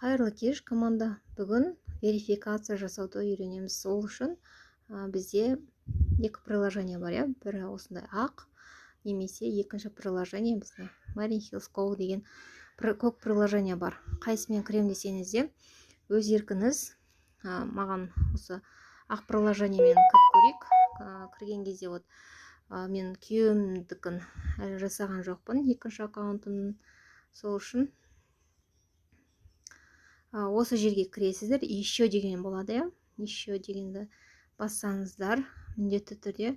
Қайырлы кеш, команда. Бүгін верификация жасауды үйренеміз. Ол үшін бізде екі приложение бар, иә. Бірі осындай ақ, немесе екінші приложение бізде Marine Hills Go деген көк приложение бар. Қайсымен кірем десеңіз де өз еркіңіз. Маған осы ақ приложениемен кіріп көрейік. Кірген кезде мен күйеуімдікін әлі жасаған жоқпын, екінші аккаунтымның. Сол үшін осы жерге кіресіздер, еще деген болады, иә. Еще дегенді бассаңыздар, міндетті түрде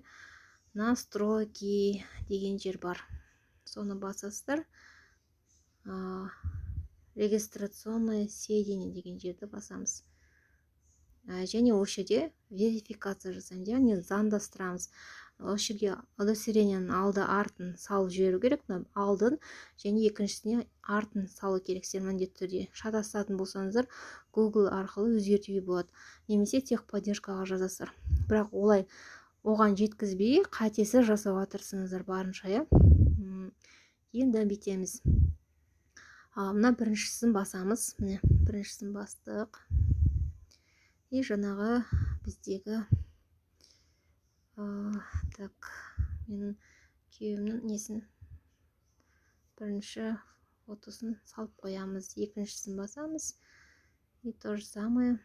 настройки деген жер бар. Соны басасыздар. Регистрационное сведения деген жерді басамыз. Және осы жерде верификация жасаймыз, яғни заңдастырамыз. Осы жерге удостоверениенің алды артын салып жіберу керек. Алдын және екіншісіне артын салу керек. Сен міндетті түрде шатасатын болсаңыздар, Google арқылы өзгертуге болады. Немесе техподдержкаға жазасыздар. Бірақ оған жеткізбей, қатесі жасауға тырысыңыздар барынша, иә. Енді бітеміз. Мына біріншісін басамыз. Міне, біріншісін бастық. И жаңағы біздегі менің күйеуімнің несін бірінші фотосын салып қоямыз. Екіншісін басамыз. И то же самое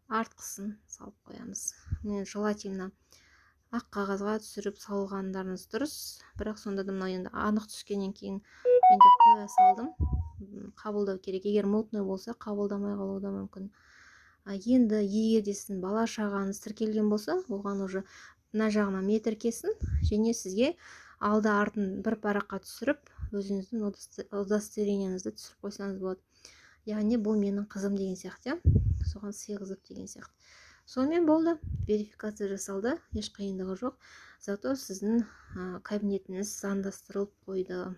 артқысын салып қоямыз. Мен желательно ақ қағазға түсіріп салғандарыңыз дұрыс. Бірақ сонда да мына енді анық түскеннен кейін мен де қоя салдым. Қабылдау керек. Егер мутный болса, қабылдамай қалуы да мүмкін. Енді егер де сіздің бала шағаңыз тіркелген болса, оған уже мына жағына метр кесін, және сізге алды артын бір параққа түсіріп, өзіңіздің удостоверениеңізді түсіріп қойсаңыз болады. Яғни бұл менің қызым деген сияқты, соған сыйғызып деген сияқты. Сонымен болды, верификация жасалды, еш қиындығы жоқ. Зато сіздің кабинетіңіз заңдастырылып қойды.